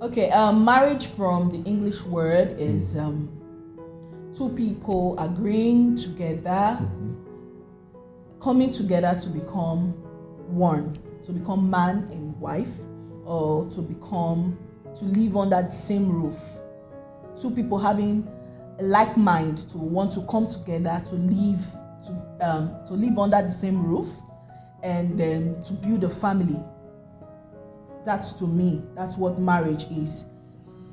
Okay, marriage from the English word is two people agreeing together, coming together to become one, to become man and wife, or to live under the same roof. Two people having a like mind to want to come together to live under the same roof and to build a family. That's, to me, that's what marriage is.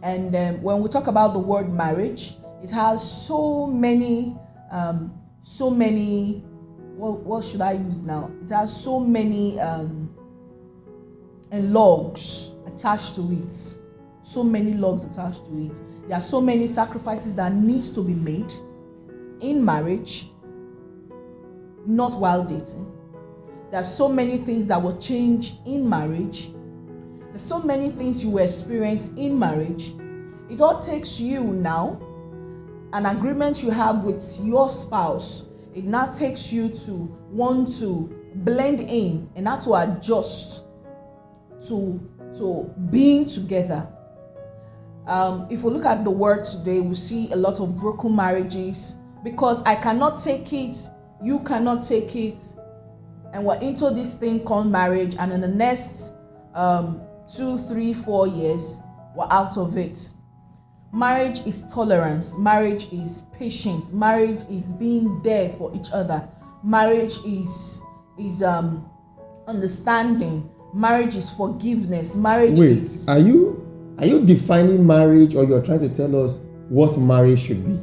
And when we talk about the word marriage, it has so many, what should I use now? It has so many logs attached to it. So many logs attached to it. There are so many sacrifices that needs to be made in marriage, not while dating. There are so many things that will change in marriage. There's so many things you will experience in marriage. It all takes you now, an agreement you have with your spouse. It now takes you to want to blend in and not to adjust to being together. If we look at the world today, we see a lot of broken marriages because I cannot take it, you cannot take it, and we're into this thing called marriage, and in the next 2, 3, 4 years, we're out of it. Marriage is tolerance. Marriage is patience. Marriage is being there for each other. Marriage is understanding. Marriage is forgiveness. Marriage is... Are you defining marriage, or you're trying to tell us what marriage should be?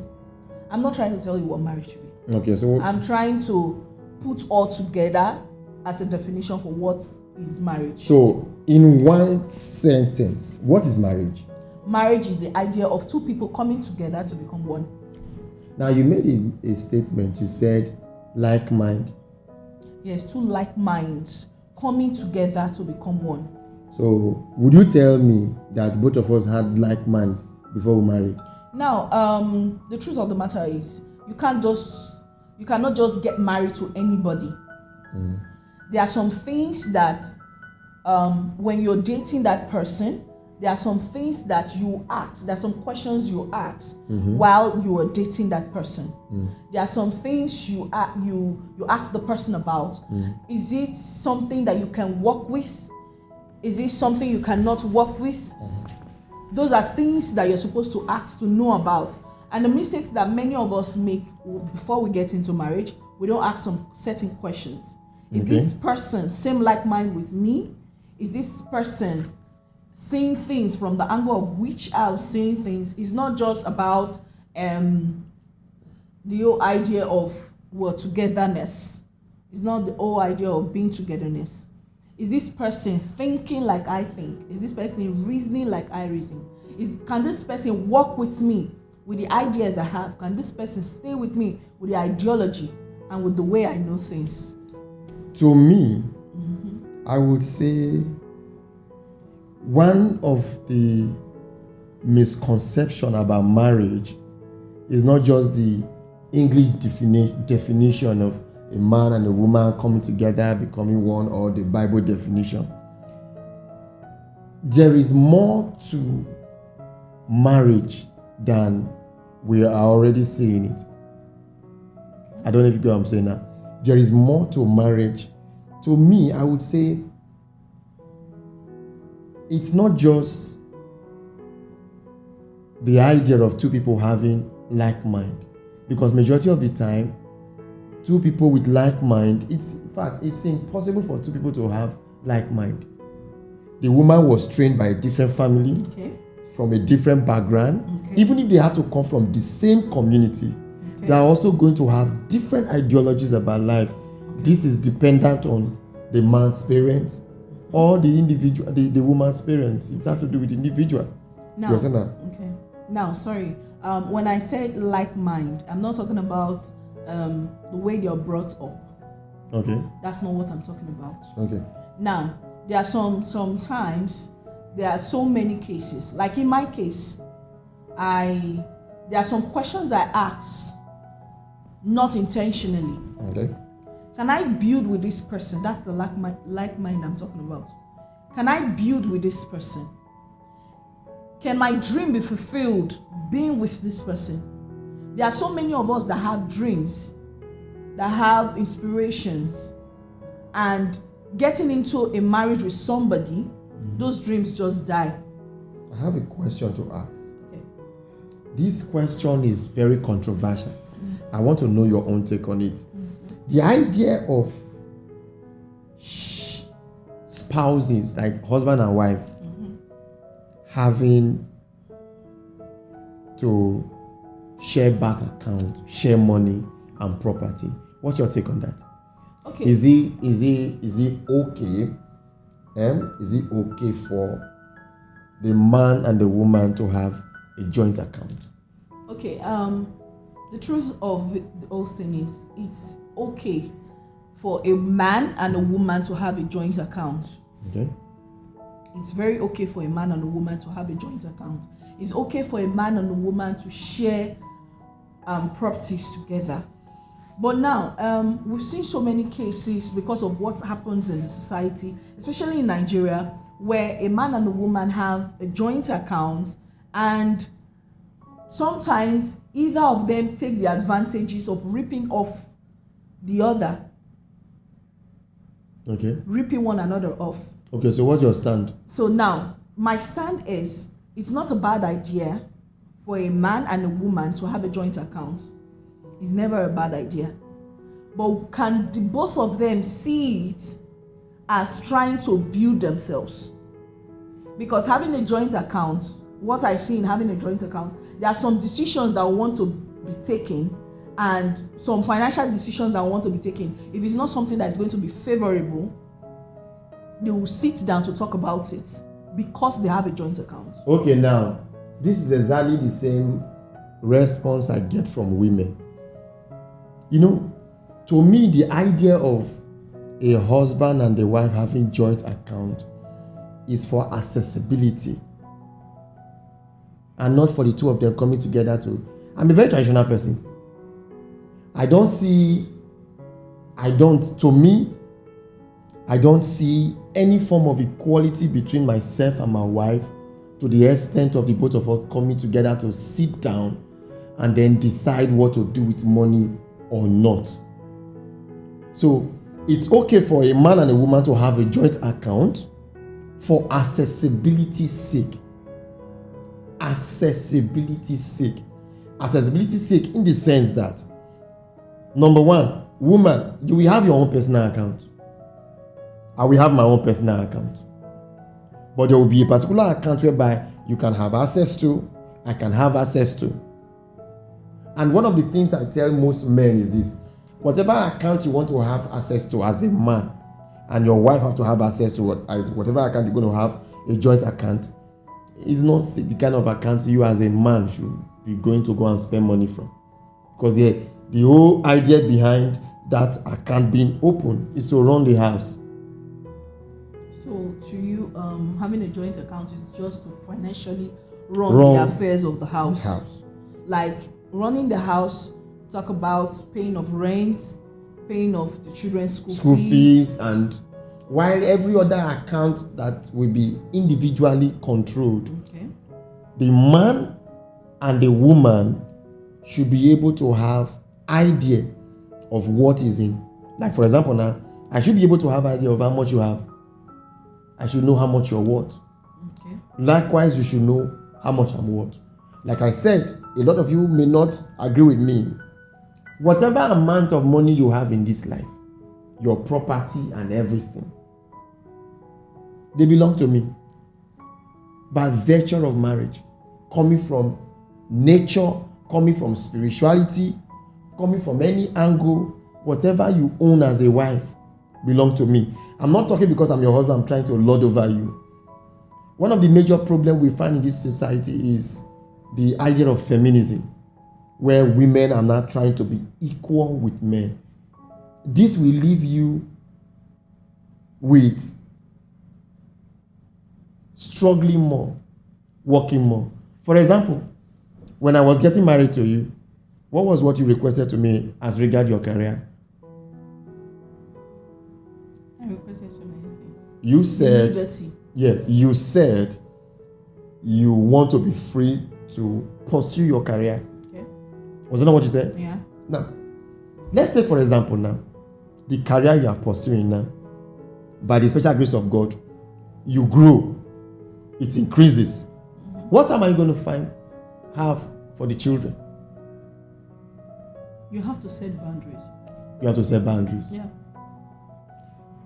I'm not trying to tell you what marriage should be. Okay, so I'm trying to put all together as a definition for what is marriage. So, in one sentence, what is marriage? Marriage is the idea of two people coming together to become one. Now, you made a statement. You said like mind. Yes, two like minds coming together to become one. So, would you tell me that both of us had like mind before we married? Now, the truth of the matter is, you cannot just get married to anybody. There are some things that when you're dating that person, there are some things that you ask, there are some questions you ask while you are dating that person. There are some things you ask the person about. Is it something that you can work with? Is it something you cannot work with? Those are things that you're supposed to ask to know about. And the mistakes that many of us make before we get into marriage, we don't ask some certain questions. Is this person same like mind with me? Is this person seeing things from the angle of which I'm seeing things? It's not just about the whole idea of togetherness. It's not the whole idea of being togetherness. Is this person thinking like I think? Is this person reasoning like I reason? Can this person work with me with the ideas I have? Can this person stay with me with the ideology and with the way I know things? To me, I would say one of the misconceptions about marriage is not just the English definition of a man and a woman coming together, becoming one, or the Bible definition. There is more to marriage than we are already seeing it. I don't know if you get what I'm saying now. There is more to marriage. To me, I would say it's not just the idea of two people having like mind, because majority of the time, two people with like mind, it's impossible for two people to have like mind. The woman was trained by a different family, from a different background. Even if they have to come from the same community, they are also going to have different ideologies about life. This is dependent on the man's parents or the individual, the woman's parents. It has to do with the individual. Now, Now, sorry. When I said like mind, I'm not talking about the way you're brought up. Okay. That's not what I'm talking about. Okay. Now, there are sometimes there are so many cases. Like in my case, there are some questions I ask not intentionally. Okay. Can I build with this person? That's the like mind I'm talking about. Can I build with this person? Can my dream be fulfilled being with this person? There are so many of us that have dreams, that have inspirations, and getting into a marriage with somebody, those dreams just die. I have a question to ask. Okay. This question is very controversial. I want to know your own take on it. The idea of spouses, like husband and wife, having to share bank account, share money and property. What's your take on that? Okay. Is it okay? Is it okay for the man and the woman to have a joint account? Okay. The truth of the whole thing is, it's okay for a man and a woman to have a joint account. Okay. It's very okay for a man and a woman to have a joint account. It's okay for a man and a woman to share properties together. But now, we've seen so many cases because of what happens in the society, especially in Nigeria, where a man and a woman have a joint account, and sometimes either of them take the advantages of ripping off the other. Okay. Ripping one another off. Okay, so what's your stand? So now, my stand is, it's not a bad idea for a man and a woman to have a joint account. It's never a bad idea. But can the both of them see it as trying to build themselves? Because having a joint account, what I see in having a joint account, there are some decisions that want to be taken and some financial decisions that want to be taken. If it's not something that is going to be favorable, they will sit down to talk about it because they have a joint account. Okay, now, this is exactly the same response I get from women. You know, to me, the idea of a husband and a wife having joint account is for accessibility and not for the two of them coming together to... I'm a very traditional person. I don't see any form of equality between myself and my wife to the extent of the both of us coming together to sit down and then decide what to do with money or not. So it's okay for a man and a woman to have a joint account for accessibility's sake. Accessibility's sake in the sense that, number one, woman, you will have your own personal account. I will have my own personal account. But there will be a particular account whereby you can have access to, I can have access to. And one of the things I tell most men is this: whatever account you want to have access to as a man, and your wife have to have access to whatever account you're going to have, a joint account, is not the kind of account you as a man should be going to go and spend money from. Because the whole idea behind that account being open is to run the house. So to you, having a joint account is just to financially run the affairs of the house. Like running the house, talk about paying of rent, paying of the children's school fees, and while every other account that will be individually controlled. Okay. The man and the woman should be able to have idea of what is in. Like, for example, now I should be able to have idea of how much you have. I should know how much you're worth. Okay. Likewise, you should know how much I'm worth. Like I said, a lot of you may not agree with me. Whatever amount of money you have in this life, your property and everything, they belong to me by virtue of marriage, coming from nature, coming from spirituality, coming from any angle. Whatever you own as a wife belong to me. I'm not talking because I'm your husband, I'm trying to lord over you. One of the major problems we find in this society is the idea of feminism, where women are not trying to be equal with men. This will leave you with struggling more, working more. For example, when I was getting married to you, what you requested to me as regard your career? I requested so many things. You said, liberty. Yes, you said you want to be free to pursue your career. Okay. Was that not what you said? Yeah. Now, let's take for example now, the career you are pursuing now, by the special grace of God, you grow, it increases. What time are you going to have for the children? You have to set boundaries. You have to set boundaries. Yeah.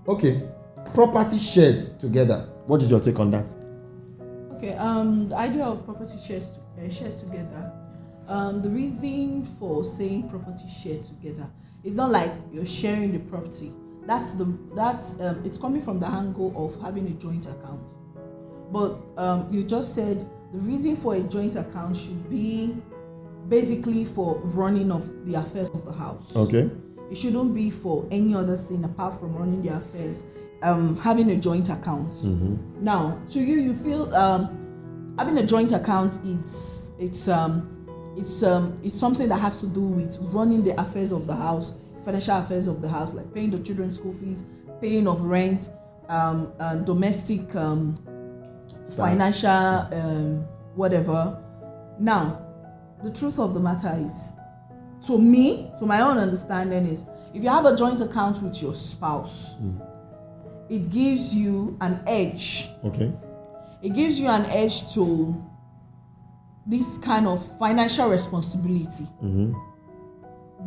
Okay. Property shared together. What is your take on that? Okay. The idea of property shared together. The reason for saying property shared together is not like you're sharing the property. It's coming from the angle of having a joint account. But you just said the reason for a joint account should be basically for running of the affairs of the house. Okay. It shouldn't be for any other thing apart from running the affairs. Having a joint account. Mm-hmm. Now, to you feel having a joint account it's something that has to do with running the affairs of the house, financial affairs of the house, like paying the children's school fees, paying of rent, domestic financial whatever. Now, the truth of the matter is, to my own understanding is, if you have a joint account with your spouse, it gives you an edge. Okay. It gives you an edge to this kind of financial responsibility. Mm-hmm.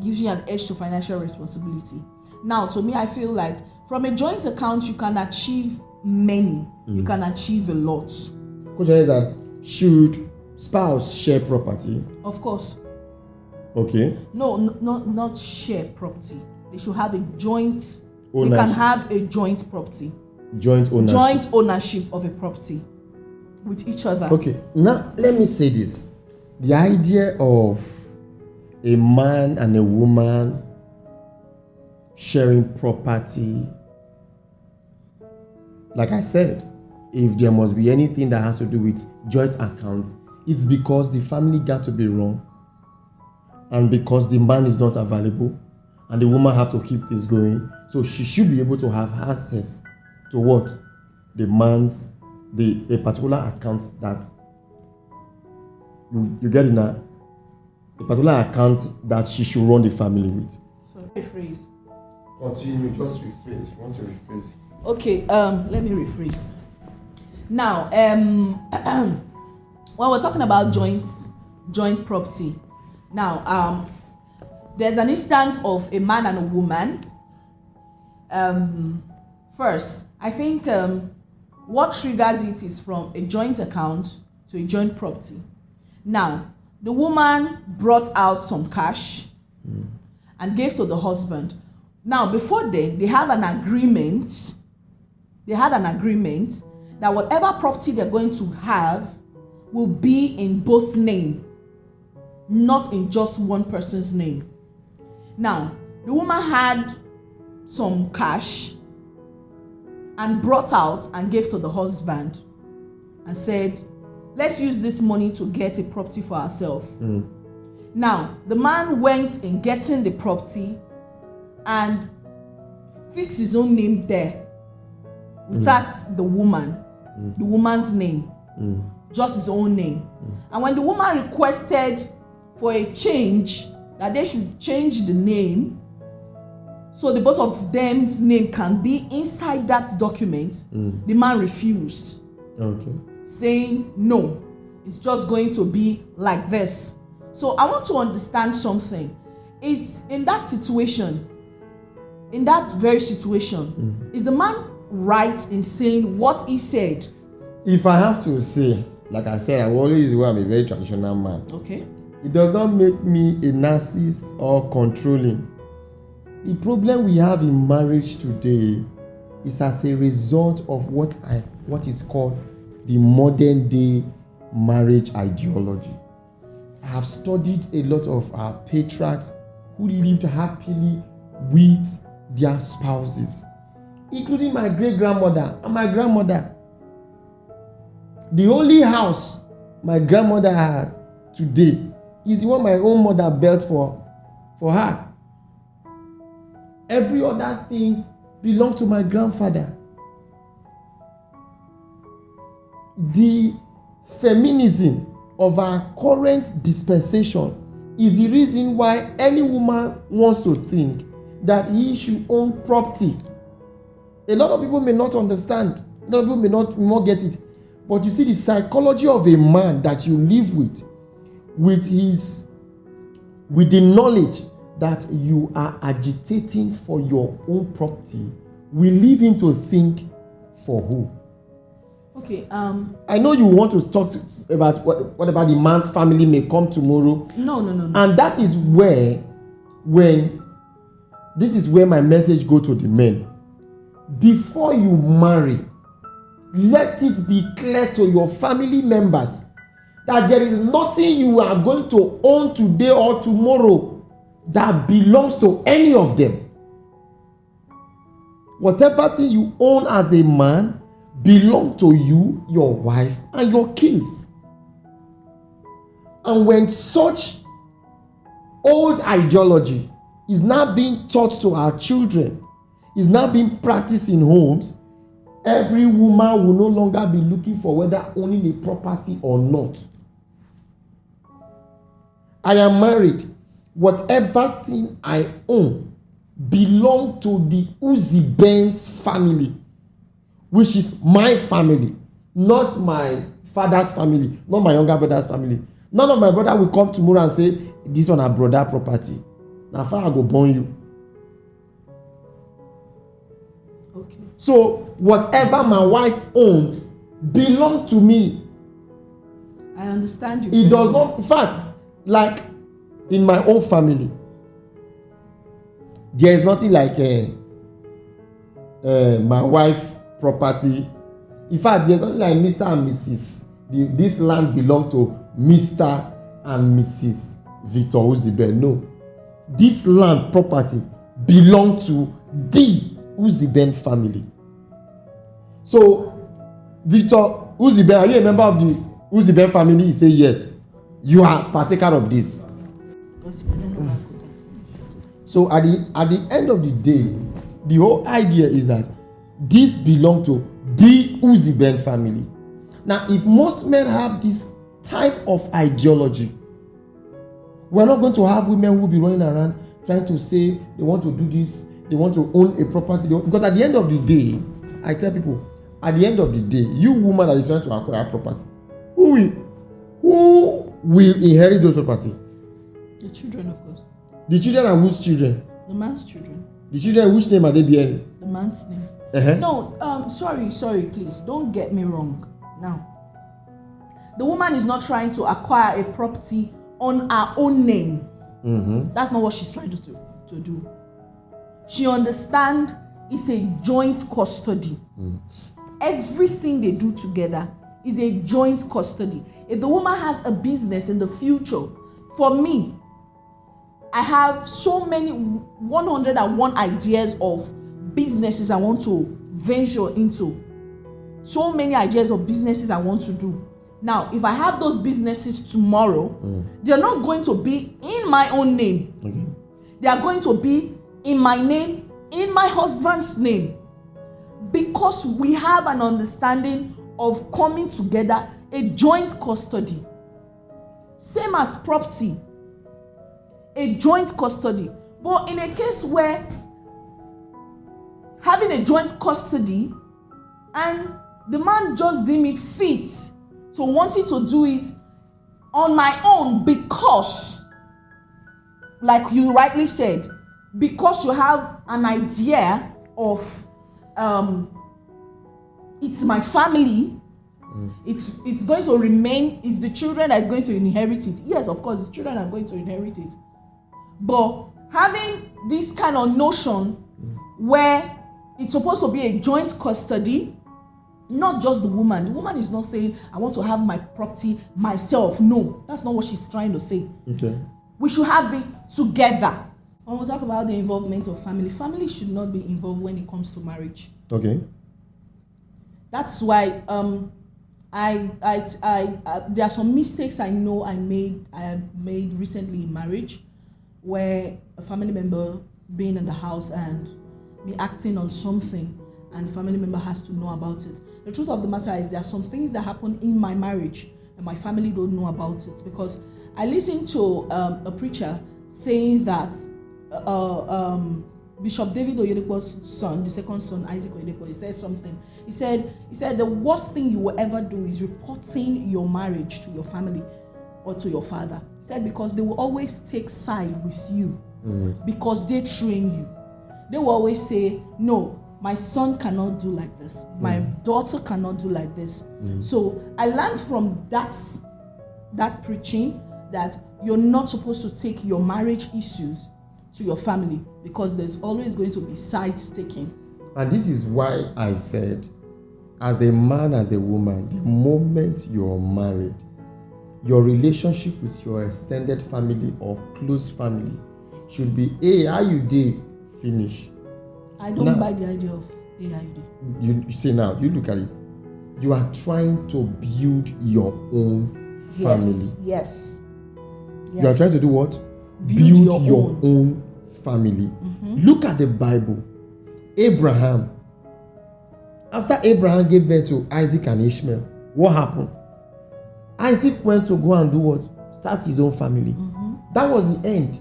Gives you an edge to financial responsibility. Now, to me, I feel like from a joint account, you can achieve many. You can achieve a lot. Coach, is that should spouse share property? Of course. Okay. No, not share property. They should have a joint. Ownership. They can have a joint property. Joint ownership. Joint ownership of a property with each other. Okay. Now, let me say this. The idea of a man and a woman sharing property, like I said, if there must be anything that has to do with joint accounts, it's because the family got to be run, and because the man is not available, and the woman have to keep this going. So she should be able to have access to what the man's a particular account that you get in a particular account that she should run the family with. So rephrase. Continue, just rephrase. If you want to rephrase. Okay, let me rephrase. Now, when we're talking about joint property, now there's an instance of a man and a woman. First, I think what triggers it is from a joint account to a joint property. Now, the woman brought out some cash and gave to the husband. Now, before then, they have an agreement. They had an agreement that whatever property they're going to have will be in both names, not in just one person's name. Now, the woman had some cash and brought out and gave to the husband and said, let's use this money to get a property for ourselves. Now, the man went in getting the property and fixed his own name there without the woman's name, just his own name. And when the woman requested for a change, that they should change the name so the both of them's name can be inside that document, the man refused. Okay. Saying no, it's just going to be like this. So I want to understand something. Is in that situation, in that very situation, is the man right in saying what he said? If I have to say, like I said, I always use I'm a very traditional man. Okay. It does not make me a narcissist or controlling. The problem we have in marriage today is as a result of what is called the modern day marriage ideology. I have studied a lot of our patriarchs who lived happily with their spouses, including my great-grandmother and my grandmother. The only house my grandmother had today is the one my own mother built for her. Every other thing belonged to my grandfather. The feminism of our current dispensation is the reason why any woman wants to think that he should own property. A lot of people may not understand. A lot of people may not get it. But you see, the psychology of a man that you live with the knowledge that you are agitating for your own property, will leave him to think, for who? Okay. I know you want to talk about what about the man's family may come tomorrow. No. And that is where, this is where my message go to the men. Before you marry, let it be clear to your family members that there is nothing you are going to own today or tomorrow that belongs to any of them. Whatever thing you own as a man belong to you, your wife, and your kids. And when such old ideology is now being taught to our children, is now being practiced in homes, every woman will no longer be looking for whether owning a property or not. I am married. Whatever thing I own belong to the Uzihben's family, which is my family, not my father's family, not my younger brother's family. None of my brother will come tomorrow and say, this one a brother property. Now far I go born you. Okay. So whatever my wife owns belong to me. I understand you. It does not, in fact, like in my own family, there is nothing like my wife property. In fact, there's nothing like Mr. and Mrs. This land belongs to Mr. and Mrs. Victor Uzihben. No, this land property belongs to the Uzihben family. So, Victor Uzihben, are you a member of the Uzihben family? He say yes. You are partaker of this. So at the end of the day, the whole idea is that this belongs to the Uzihben family. Now, if most men have this type of ideology, we're not going to have women who will be running around trying to say they want to do this, they want to own a property. Because at the end of the day, I tell people, at the end of the day, you woman that is trying to acquire property, who will inherit those property? The children, of course. The children are whose children? The man's children. The children, which name are they bearing? The man's name. Uh-huh. No, sorry, please. Don't get me wrong. Now, the woman is not trying to acquire a property on her own name. Mm-hmm. That's not what she's trying to do. She understands it's a joint custody. Mm. Everything they do together is a joint custody. If the woman has a business in the future, for me, I have so many 101 ideas of businesses I want to venture into. So many ideas of businesses I want to do. Now, if I have those businesses tomorrow, they're not going to be in my own name. Okay. They are going to be in my name, in my husband's name. Because we have an understanding of coming together, a joint custody. Same as property. A joint custody. But in a case where having a joint custody and the man just deem it fit to wanting to do it on my own because, like you rightly said, because you have an idea of it's my family, it's going to remain, it's the children that is going to inherit it. Yes, of course, the children are going to inherit it. But having this kind of notion where it's supposed to be a joint custody, not just the woman. The woman is not saying, I want to have my property myself. No, that's not what she's trying to say. Okay. We should have it together. When we talk about the involvement of family, family should not be involved when it comes to marriage. Okay. That's why there are some mistakes I know I have made recently in marriage, where a family member being in the house and me acting on something, and the family member has to know about it. The truth of the matter is there are some things that happen in my marriage and my family don't know about it. Because I listened to a preacher saying that Bishop David Oyedepo's son, the second son, Isaac Oyedepo, he said something. He said the worst thing you will ever do is reporting your marriage to your family or to your father. He said because they will always take side with you because they train you. They will always say, no, my son cannot do like this. My daughter cannot do like this. So I learned from that preaching that you're not supposed to take your marriage issues to your family because there's always going to be sides taken. And this is why I said, as a man, as a woman, the moment you're married, your relationship with your extended family or close family should be, hey, how you dey? Finish. I don't buy the idea of hey, how you dey. You see now, you look at it. You are trying to build your own family. Yes. You are trying to do what? Build your own family. Look at the Bible. Abraham. After Abraham gave birth to Isaac and Ishmael, what happened? Isaac went to go and do what? Start his own family. That was the end.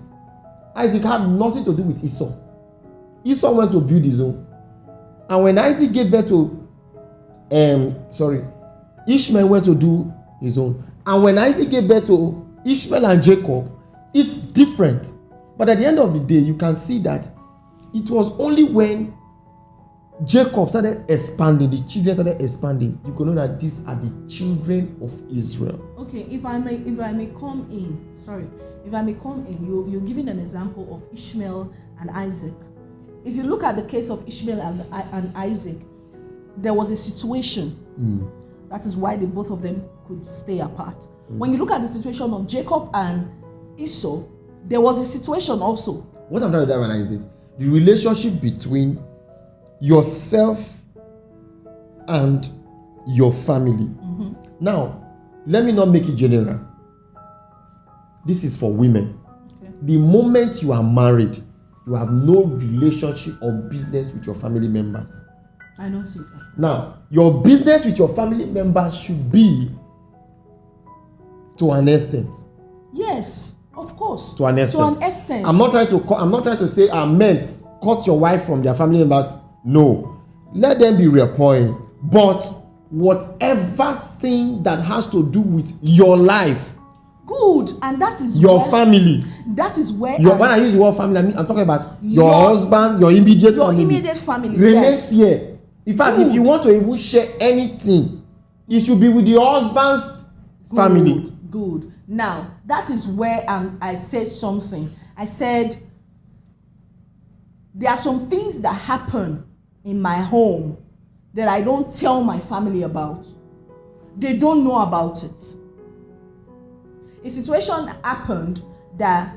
Isaac had nothing to do with Esau. Esau went to build his own. And when Isaac gave birth to Ishmael went to do his own. And when Isaac gave birth to Ishmael and Jacob, it's different. But at the end of the day, you can see that it was only when Jacob started expanding, the children started expanding, you can know that these are the children of Israel. Okay, if I may come in, you're giving an example of Ishmael and Isaac. If you look at the case of Ishmael and Isaac, there was a situation. That is why the both of them could stay apart. When you look at the situation of Jacob and Esau, there was a situation also. What I'm trying to analyze is the relationship between yourself and your family. Now, let me not make it general. This is for women. Okay. The moment you are married, you have no relationship or business with your family members. I don't see that. Now, your business with your family members should be to an extent. Yes, of course. To an extent. To an extent. I'm not trying to say, men, cut your wife from their family members. No. Let them be reporting. But whatever thing that has to do with your life. Good. And that is your family. That is where. When I use the word family, I'm talking about your husband, your immediate family. Your immediate family. Remains here. In fact, if you want to even share anything, it should be with your husband's family. Good. Now, that is where I said something. I said, there are some things that happen in my home that I don't tell my family about. They don't know about it. A situation happened that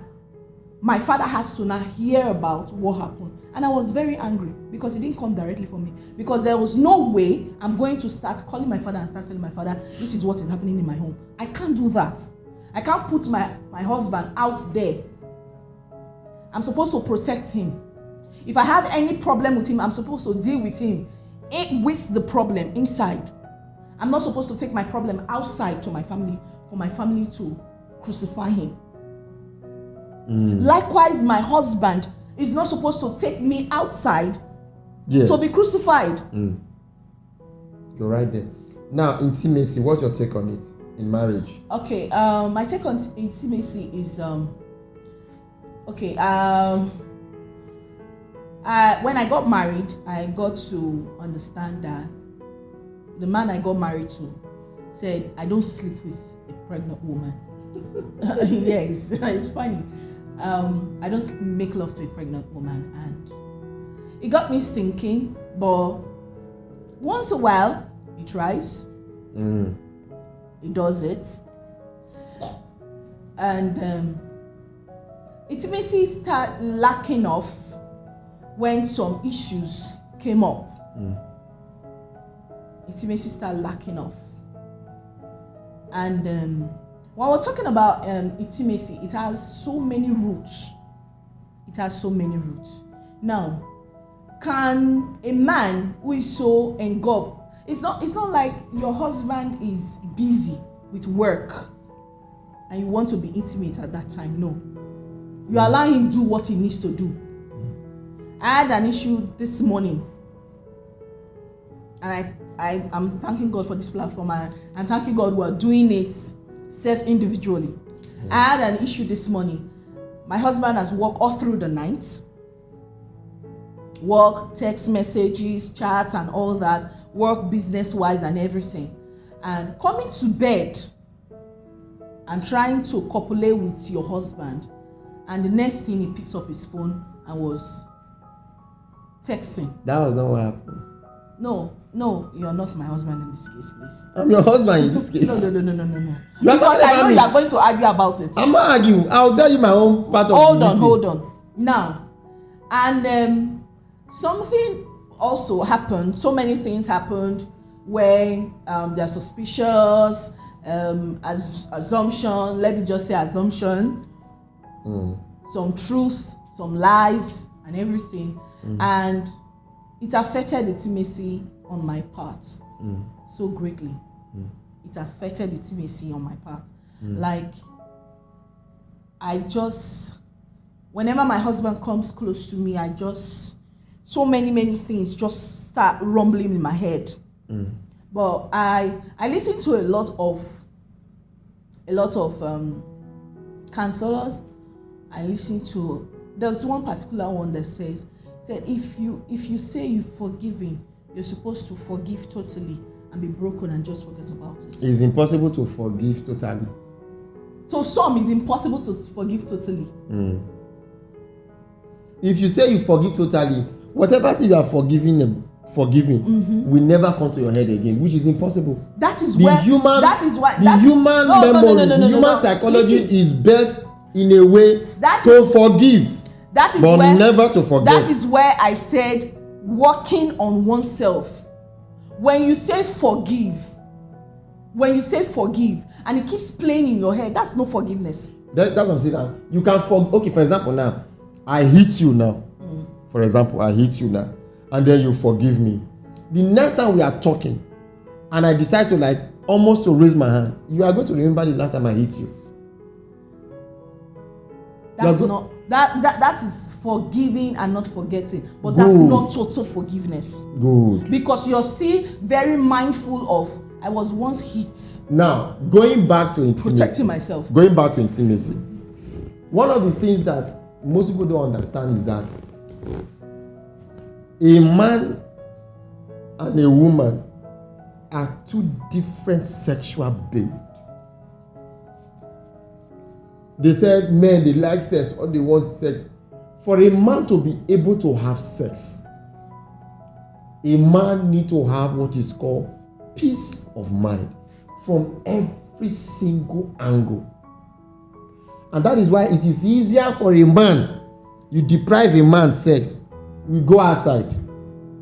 my father has to now hear about what happened. And I was very angry because it didn't come directly from me. Because there was no way I'm going to start calling my father and start telling my father, this is what is happening in my home. I can't do that. I can't put my husband out there. I'm supposed to protect him. If I have any problem with him, I'm supposed to deal with him with the problem inside. I'm not supposed to take my problem outside to my family for my family to crucify him. Likewise, my husband is not supposed to take me outside to be crucified. You're right there. Now, intimacy, what's your take on it in marriage? Okay, my take on intimacy is when I got married, I got to understand that the man I got married to said, I don't sleep with a pregnant woman. Yes, it's funny. I don't make love to a pregnant woman, and it got me thinking, but once a while, he tries. He does it. And intimacy started lacking off when some issues came up. Intimacy started lacking off. And when we're talking about intimacy, it has so many roots. Now, can a man who is so engulfed, it's not like your husband is busy with work and you want to be intimate at that time. No. You allow him do what he needs to do. I had an issue this morning, and I'm thanking God for this platform, and I'm thanking God we are doing it self-individually. I had an issue this morning. My husband has worked all through the night. Work, text messages, chats and all that. Work business-wise and everything. And coming to bed and trying to copulate with your husband, and the next thing he picks up his phone and was texting. That was not what happened. No, you're not my husband in this case, please. I'm your husband in this case. No. Because I know you are going to argue about it. I'm not arguing. I'll tell you my own part of it. Hold on. Now, and something also happened. So many things happened where they're suspicious, assumption. Let me just say assumption. Some truth, some lies, and everything, and it affected intimacy on my part so greatly. It affected intimacy on my part. Like, I just, whenever my husband comes close to me, I just, so many things just start rumbling in my head. But I listen to a lot of counselors. I listen to, there's one particular one that said if you say you've forgiven, you're supposed to forgive totally and be broken and just forget about it. It's impossible to forgive totally. So some, it's impossible to forgive totally. If you say you forgive totally, whatever thing you are forgiving will never come to your head again, which is impossible. That is why the human memory, human psychology is built in a way to forgive, but never to forget. That is where I said working on oneself. When you say forgive, and it keeps playing in your head, that's no forgiveness. That's what I'm saying. You can okay, for example, now I hit you now. For example, I hit you now, and then you forgive me. The next time we are talking, and I decide to almost to raise my hand, you are going to remember the last time I hit you. That's not that is forgiving and not forgetting, but that's not total forgiveness. Good. Because you're still very mindful of, I was once hit. Now, going back to intimacy. Protecting myself. Going back to intimacy. One of the things that most people don't understand is that a man and a woman are two different sexual beings. They said men, they like sex or they want sex. For a man to be able to have sex, a man needs to have what is called peace of mind from every single angle. And that is why it is easier for a man, you deprive a man sex, we go outside.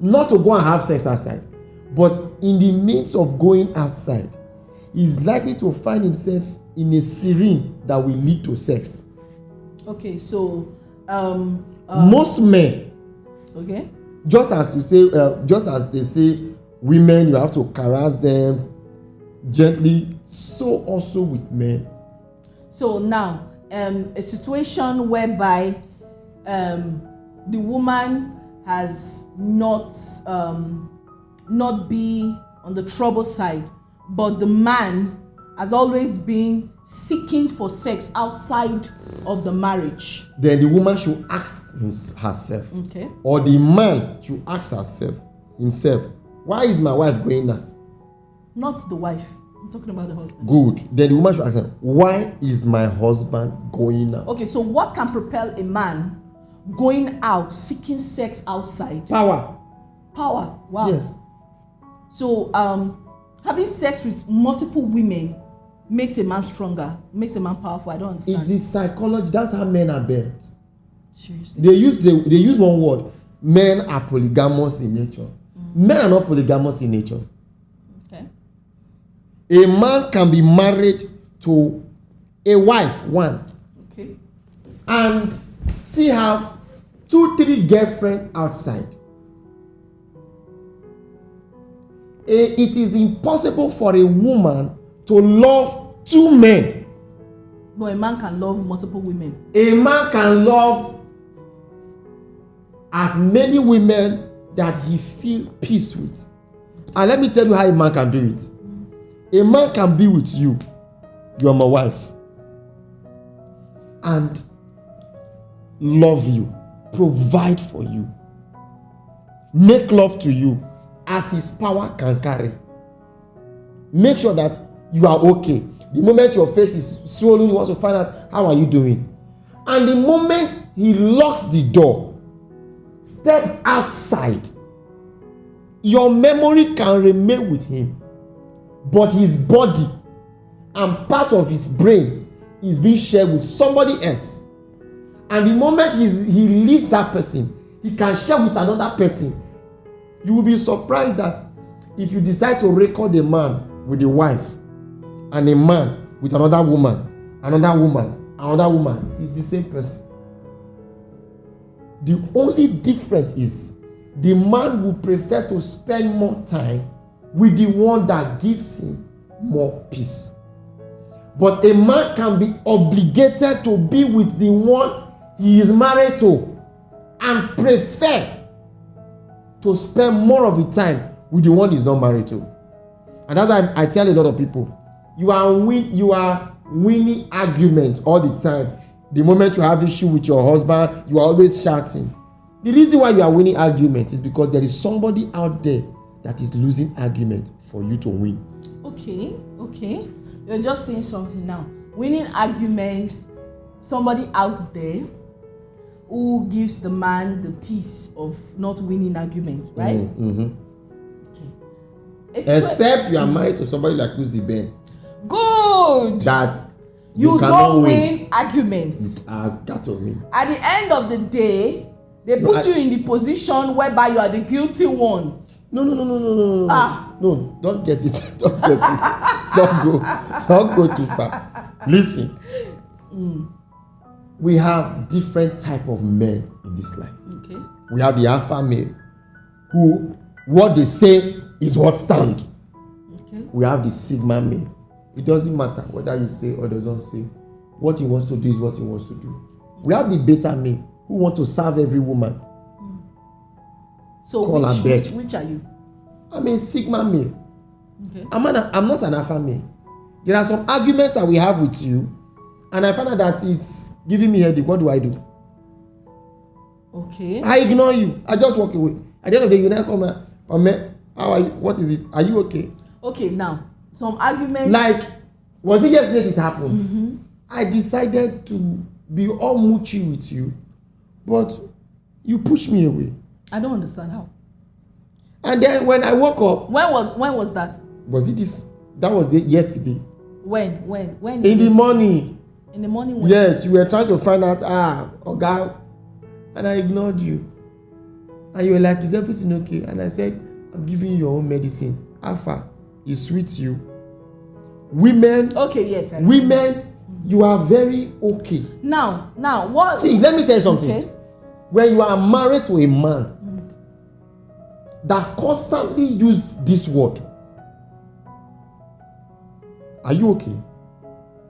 Not to go and have sex outside, but in the midst of going outside, he's likely to find himself in a serene that will lead to sex. Okay, so most men, okay, just as you say, just as they say, women you have to caress them gently, so also with men. So now, a situation whereby the woman has not be on the trouble side, but the man has always been seeking for sex outside of the marriage. Then the woman should ask herself, okay, or the man should ask himself, why is my wife going out? Not the wife. I'm talking about the husband. Good. Then the woman should ask him, why is my husband going out? Okay, so what can propel a man going out, seeking sex outside? Power. Wow. Yes. So having sex with multiple women makes a man stronger, makes a man powerful. I don't understand. It's the psychology. That's how men are built. Seriously. They use one word. Men are polygamous in nature. Men are not polygamous in nature. Okay. A man can be married to a wife, one. Okay. And still have 2-3 girlfriends outside. It is impossible for a woman to love 2 men. No, a man can love multiple women. A man can love as many women that he feel peace with. And let me tell you how a man can do it. A man can be with you. You are my wife. And love you. Provide for you. Make love to you as his power can carry. Make sure that you are okay. The moment your face is swollen, you want to find out how are you doing. And the moment he locks the door, step outside. Your memory can remain with him, but his body and part of his brain is being shared with somebody else. And the moment he leaves that person, he can share with another person. You will be surprised that if you decide to record a man with a wife and a man with another woman, it's the same person. The only difference is the man will prefer to spend more time with the one that gives him more peace. But a man can be obligated to be with the one he is married to and prefer to spend more of the time with the one he's not married to. And that's why I tell a lot of people, you are winning arguments all the time. The moment you have issue with your husband, you are always shouting. The reason why you are winning arguments is because there is somebody out there that is losing argument for you to win. Okay. You're just saying something now. Winning arguments, somebody out there who gives the man the peace of not winning arguments, right? Mm-hmm. Okay. Except you are married to somebody like Uzihben. Good. That you don't win arguments. I got to win. At the end of the day, they put you in the position whereby you are the guilty one. No. No, don't get it. Don't get it. Don't go too far. Listen. We have different type of men in this life. Okay. We have the alpha male, who what they say is what stand. Okay. We have the sigma male. It doesn't matter whether you say or doesn't say. What he wants to do is what he wants to do. We have the beta male, who want to serve every woman. So which are you? I'm a sigma male. Okay. I'm not an alpha male. There are some arguments that we have with you, and I find out that it's giving me headache. What do I do? Okay. I ignore you. I just walk away. At the end of the day, you now come and how are you? What is it? Are you okay? Okay, now some arguments. Like, was it yesterday it happened? Mm-hmm. I decided to be all moochy with you, but you pushed me away. I don't understand how. And then when I woke up, when was that? Was it this? That was it yesterday. When? In the morning. In the morning. When? Yes, you were trying to find out. Okay, and I ignored you. And you were like, "Is everything okay?" And I said, "I'm giving you your own medicine. Alpha, it sweets you." Women. Okay. Yes. Women, you are very okay. Now, what? See, let me tell you something. Okay. When you are married to a man that constantly use this word, are you okay?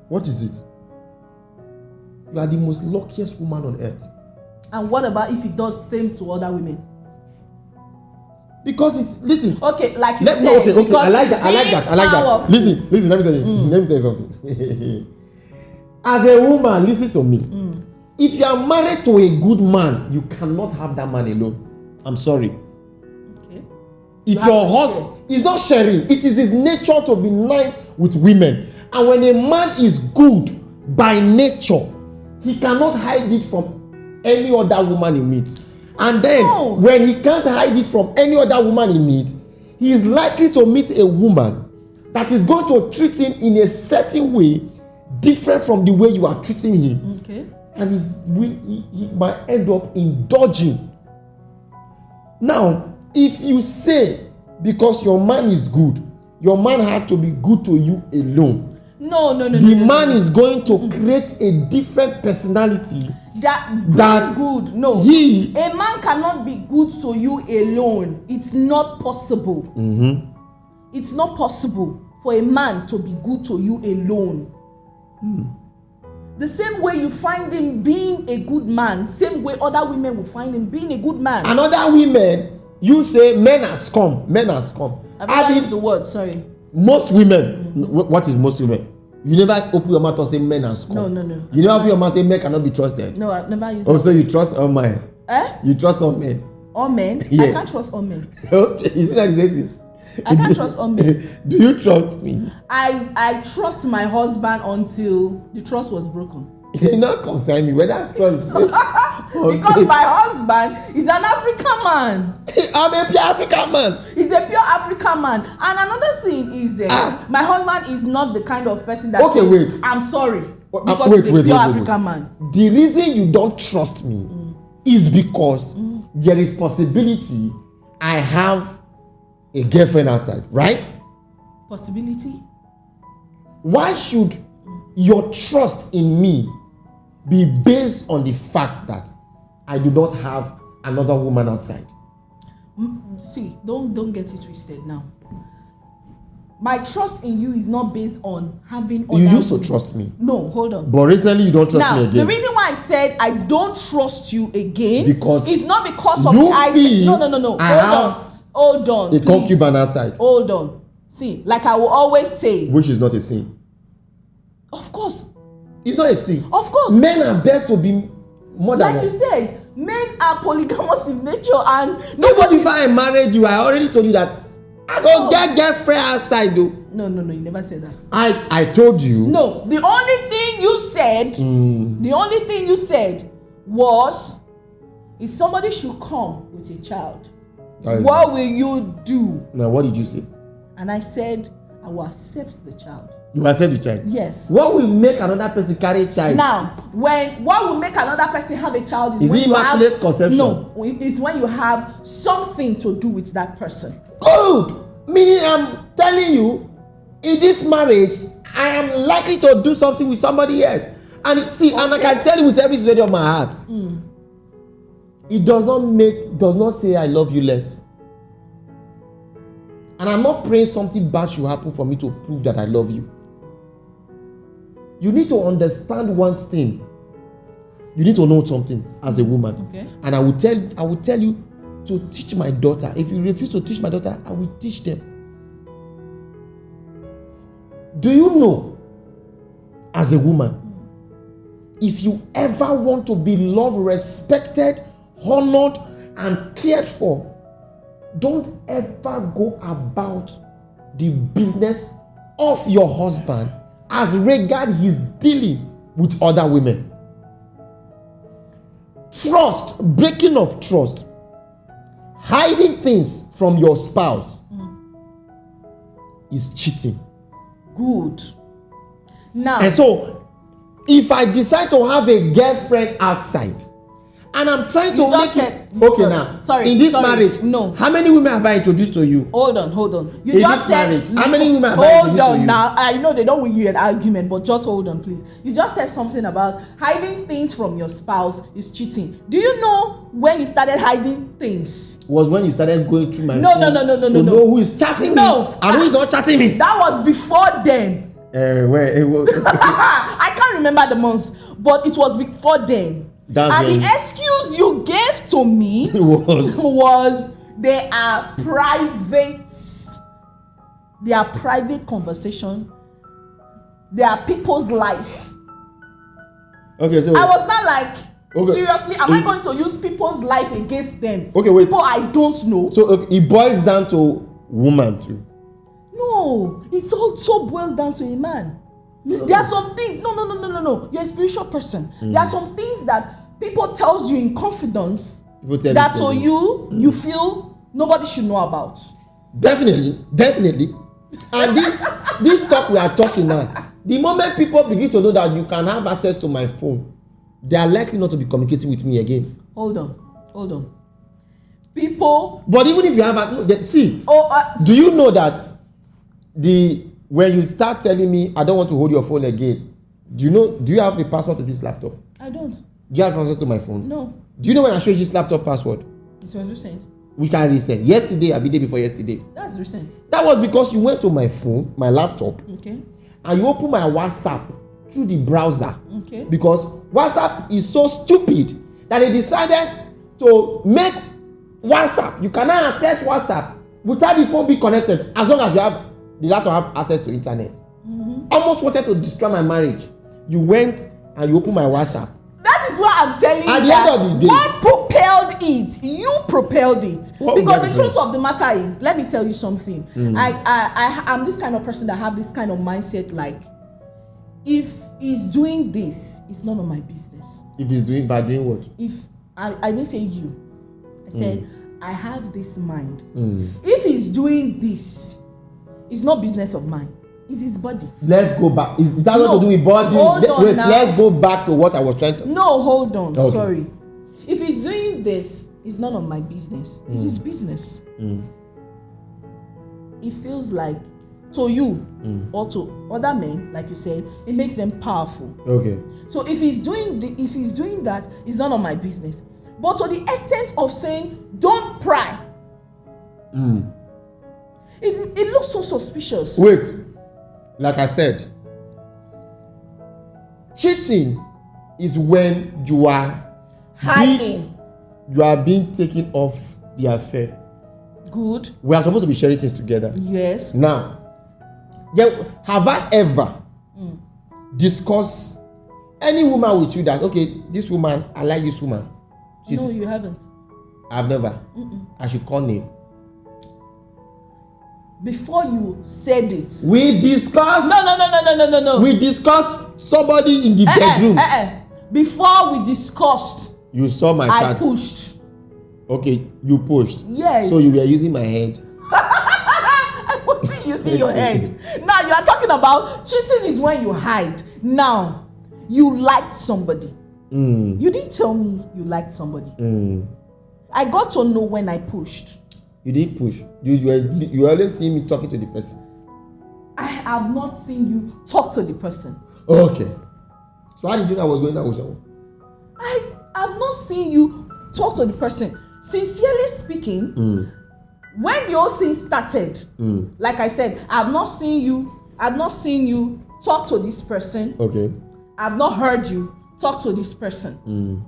What is it? You are the most luckiest woman on earth. And what about if he does the same to other women? Because it's, listen. Okay, like you said. Okay. I like that. Listen. Let me tell you something. As a woman, listen to me. If you are married to a good man, you cannot have that man alone. I'm sorry. Okay. If your husband is not sharing, it is his nature to be nice with women. And when a man is good by nature, he cannot hide it from any other woman he meets. And then when he can't hide it from any other woman he meets, he is likely to meet a woman that is going to treat him in a certain way different from the way you are treating him. Okay. And he might end up indulging. Now, if you say because your man is good, your man had to be good to you alone. No. The man is going to create a different personality. That good. No. A man cannot be good to you alone. It's not possible. Mm-hmm. It's not possible for a man to be good to you alone. The same way you find him being a good man, same way other women will find him being a good man. And other women, you say men has come. I've used the word, sorry. Most women, what is most women? You never open your mouth and say men has come. No. You never open your mouth and say men cannot be trusted. No, I've never used that. So you trust all men? You trust all men? All men? Yeah. I can't trust all men. Okay, you see that is it? I can't trust all men. Do you trust me? I trust my husband until the trust was broken. You not concern me whether I trust you. Because my husband is an African man. I'm a pure African man. He's a pure African man. And another thing is, my husband is not the kind of person that says, wait. I'm sorry. Because he's a pure African man. The reason you don't trust me is because there is possibility I have a girlfriend outside, right? Possibility? Why should your trust in me be based on the fact that I do not have another woman outside? See, don't get it twisted now. My trust in you is not based on having other You used to women. trust me. No, hold on. But recently you don't trust Now, me again. the reason why I said I don't trust you again Because is not because of you the idea. feel No. I Hold on. a concubine outside. Hold on. See, like I will always say. Which is not a sin. Of course. It's not a sin. Of course. Men are best to be more than like one. you said, men are polygamous in nature, and Even if I married you, I already told you that I don't get girlfriend outside though. No, you never said that. I told you. No, the only thing you said was if somebody should come with a child, what will you do? Now, what did you say? And I said, I will accept the child. You accept the child? Yes. What will make another person carry a child? Now, what will make another person have a child is it immaculate conception? No, it's when you have something to do with that person. Good. Meaning, I'm telling you, in this marriage, I am likely to do something with somebody else. And and I can tell you with every sincerity of my heart, it does not say I love you less. And I'm not praying something bad should happen for me to prove that I love you. You need to understand one thing. You need to know something as a woman. Okay. And I will tell you to teach my daughter. If you refuse to teach my daughter, I will teach them. Do you know, as a woman, if you ever want to be loved, respected, honored, and cared for, don't ever go about the business of your husband as regard his dealing with other women. Trust, breaking of trust, hiding things from your spouse is cheating. Good. Now, And so, if I decide to have a girlfriend outside, and I'm trying to make in this marriage, no. How many women have I introduced to you? Hold on. You In just this said marriage, how many women have I introduced to Hold you? on now. I know they don't win you an argument, but just hold on, please. You just said something about hiding things from your spouse is cheating. Do you know when you started hiding things? Was when you started going through my No, phone no. to know who is chatting me and who is not chatting me. That was before then. I can't remember the months, but it was before then. And the excuse you gave to me was they are private conversation. They are people's life. Okay, so I was not like, seriously, am I going to use people's life against them? Okay, wait. People I don't know. So it boils down to woman too. No, it also boils down to a man. No. There are some things. No. You're a spiritual person. There are some things that people tells you in confidence that to you feel nobody should know about. Definitely. And this talk we are talking now, the moment people begin to know that you can have access to my phone, they are likely not to be communicating with me again. Hold on. People. But even if you have do you know that when you start telling me I don't want to hold your phone again, do you have a password to this laptop? I don't. Do you have a password to my phone? No. Do you know when I show you this laptop password? It was recent. Which kind of recent? Yesterday, or the day before yesterday. That's recent. That was because you went to my phone, my laptop, Okay. and you opened my WhatsApp through the browser. Okay. Because WhatsApp is so stupid that they decided to make WhatsApp. You cannot access WhatsApp without the phone being connected, as long as you have the laptop have access to internet. Almost wanted to destroy my marriage. You went and you opened my WhatsApp. That is what I'm telling you. At the end of the day, what propelled it? You propelled it. What Because the propelled? truth of the matter is, let me tell you something. I'm this kind of person that have this kind of mindset. Like, if he's doing this, it's none of my business. if he's doing by doing what? If I didn't say you, I said I have this mind. If he's doing this, it's not business of mine. It's his body. Let's go back. Is that what to do with body? Wait, let's go back to what I was trying to. No, hold on. Okay. Sorry. If he's doing this, it's none of my business. It's his business. It feels like to you or to other men, like you said, it makes them powerful. Okay. So if he's doing that, it's none of my business. But to the extent of saying, don't pry, it looks so suspicious. Wait. Like I said, cheating is when you are Hiding. you are being taken off the affair. Good. We are supposed to be sharing things together. Yes. Now, have I ever discussed any woman with you that, okay, this woman, I like this woman? No, you haven't. I've never. I should call name. Before you said it. We discussed. No. We discussed somebody in the bedroom. Before we discussed, You saw my chat. I pushed. Okay, you pushed. Yes. So you were using my head. I wasn't using your head. Now you are talking about cheating is when you hide. Now, you liked somebody. You didn't tell me you liked somebody. I got to know when I pushed. You didn't push. You always see me talking to the person. I have not seen you talk to the person. Okay. So how did you know I was going that way? I have not seen you talk to the person. Sincerely speaking, when the whole thing started, like I said, I've not seen you talk to this person. Okay. I've not heard you talk to this person.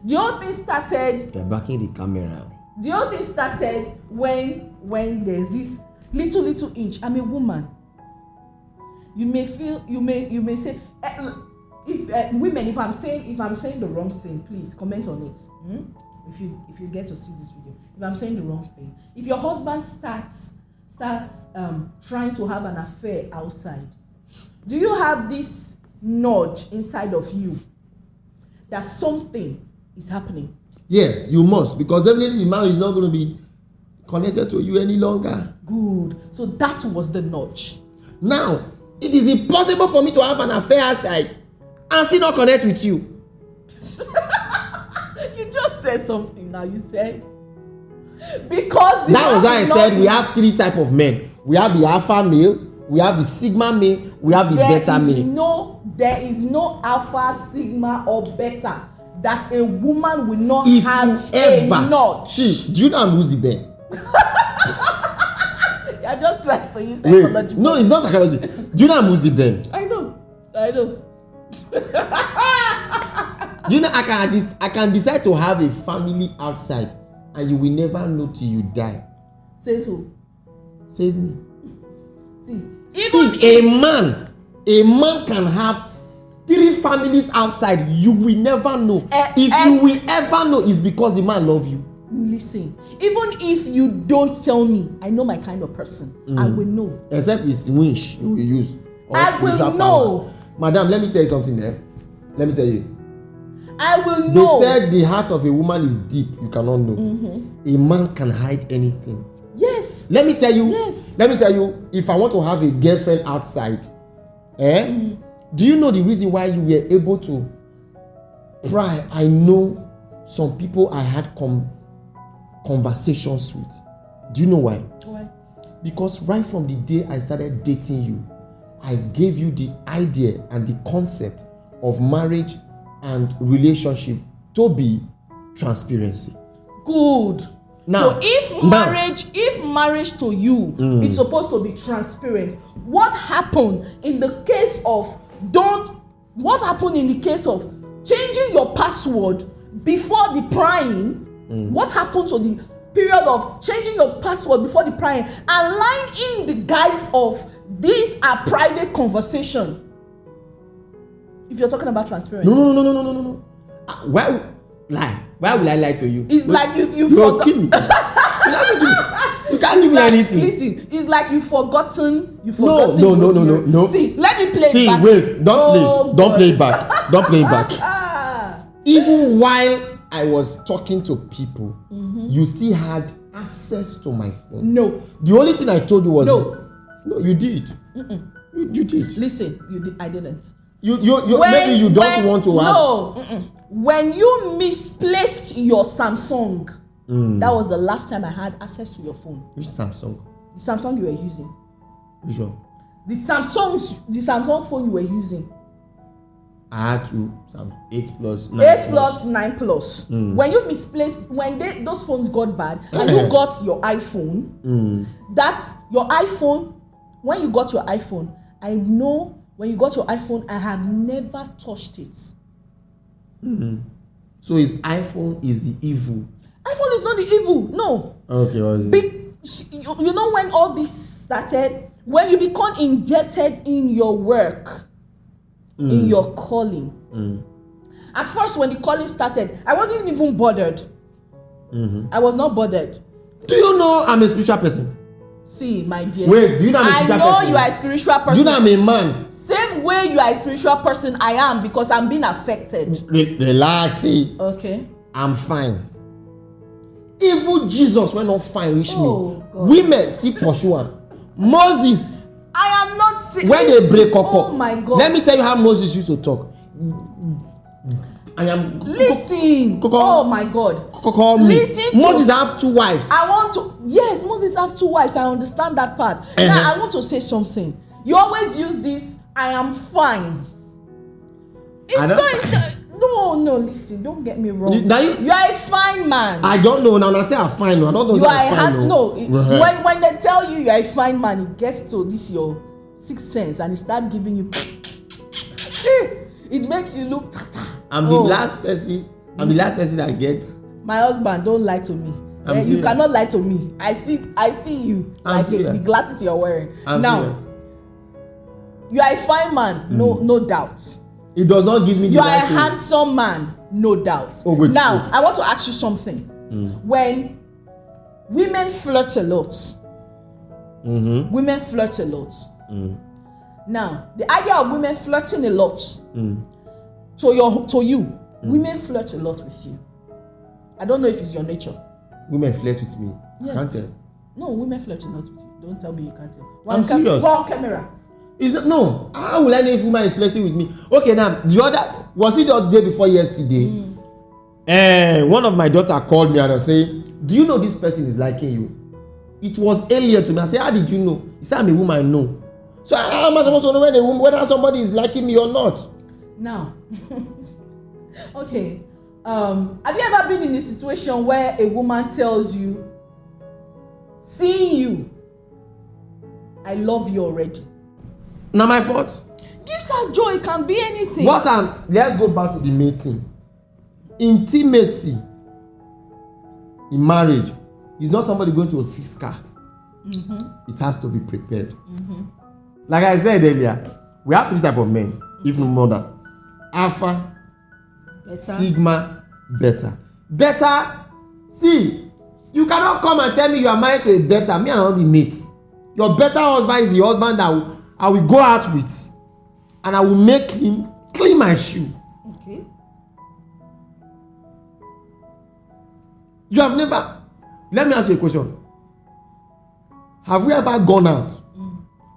The whole thing started. You're backing the camera. The whole thing started when there's this little inch. I'm a woman. You may say, if women, if I'm saying the wrong thing, please comment on it. If you get to see this video, if I'm saying the wrong thing, if your husband starts trying to have an affair outside, do you have this nudge inside of you that something is happening? Yes, you must, because definitely the man is not going to be connected to you any longer. Good. So that was the nudge. Now, it is impossible for me to have an affair outside and still not connect with you. You just said something now. You said because that was why I said we have three types of men. We have the alpha male, we have the sigma male, we have the beta male. There is no alpha, sigma, or beta that a woman will not if have you ever, a notch. See, do you know I'm Uzihben? You're just trying to use psychology. Wait, no, it's not psychology. Do you know I'm Uzihben? I know. You know, I can decide to have a family outside and you will never know till you die. Says who? Says me. See, a man can have 3 families outside. You will never know. If you will ever know, it's because the man loves you. Listen, even if you don't tell me, I know my kind of person. I will know. Except it's wish you will use. I will know. Power. Madam, let me tell you something there. Let me tell you. I will know. They said the heart of a woman is deep. You cannot know. A man can hide anything. Yes. Let me tell you. Yes. Let me tell you. If I want to have a girlfriend outside, do you know the reason why you were able to pry? I know some people I had conversations with. Do you know why? Why? Because right from the day I started dating you, I gave you the idea and the concept of marriage and relationship to be transparency. Good. Now, so if marriage to you is supposed to be transparent, what happened in the case of changing your password before the prying? What happened to the period of changing your password before the prying and lying in the guise of these are private conversation? If you're talking about transparency. No. Why will I lie to you? It's like you forgot. Kill me. You can't give me anything. Listen, it's like you've forgotten. No. See, let me play See, back. wait, don't play back. Don't play back. Even while I was talking to people, you still had access to my phone. No. The only thing I told you was No. this. No, you did. You did. Listen, you did. I didn't. Maybe you don't want to have. No. When you misplaced your Samsung, that was the last time I had access to your phone. Which Samsung? The Samsung you were using. Which one? The Samsung phone you were using. I had to 8 plus 9 8 plus 9 plus. When you misplaced, when those phones got bad and you got your iPhone, that's your iPhone. When you got your iPhone, I know when you got your iPhone, I have never touched it. So his iPhone is the evil. iPhone is not the evil. No. Okay, what is it? You know when all this started? When you become indebted in your work, in your calling. At first, when the calling started, I wasn't even bothered. I was not bothered. Do you know I'm a spiritual person? See, my dear. Wait, do you know I'm a spiritual person? I know you are a spiritual person. Do you know I'm a man? Same way you are a spiritual person, I am, because I'm being affected. Relax, see. Okay. I'm fine. Even Jesus went not fine reach me. God. Women still pursue him. Moses. I am not saying. When they break up. Oh my God. Let me tell you how Moses used to talk. I am. Listen. Oh my God. Call me. Listen. Moses have 2 wives. Yes, Moses have 2 wives. I understand that part. Now I want to say something. You always use this. I am fine. No, listen, don't get me wrong. You are a fine man. I don't know. Now I say I'm fine. I don't know. You are fine. No, when they tell you are a fine man, it gets to this your 6th sense and it starts giving you. It makes you look tata. I'm the last person that gets. My husband, don't lie to me. You cannot lie to me. I see you. The glasses you're wearing. Now, you are a fine man, no doubt. It does not give me the right. You are a handsome man, no doubt. Now, I want to ask you something. When women flirt a lot, Now, the idea of women flirting a lot to you, women flirt a lot with you. I don't know if it's your nature. Women flirt with me. Yes. I can't tell. No, women flirt a lot with you. Don't tell me you can't tell. I'm serious. One camera. No. How will I know if woman is flirting with me? Okay, now was it the day before yesterday? One of my daughter called me and I say, "Do you know this person is liking you?" It was earlier to me. I said, "How did you know?" He said, "I'm a woman." No. So how am I supposed to know whether somebody is liking me or not? Now, okay. Have you ever been in a situation where a woman tells you, "Seeing you, I love you already"? Not my fault. Gives her joy. It can be anything. Let's go back to the main thing. Intimacy in marriage is not somebody going to fix car. It has to be prepared. Like I said earlier, we have 3 types of men, even more than Alpha, Beta. Sigma, Beta. Beta, see, you cannot come and tell me you are married to a Beta. Me and I will be mates. Your Beta husband is the husband that I will go out with, and I will make him clean my shoe. Okay. You have never. Let me ask you a question. Have you ever gone out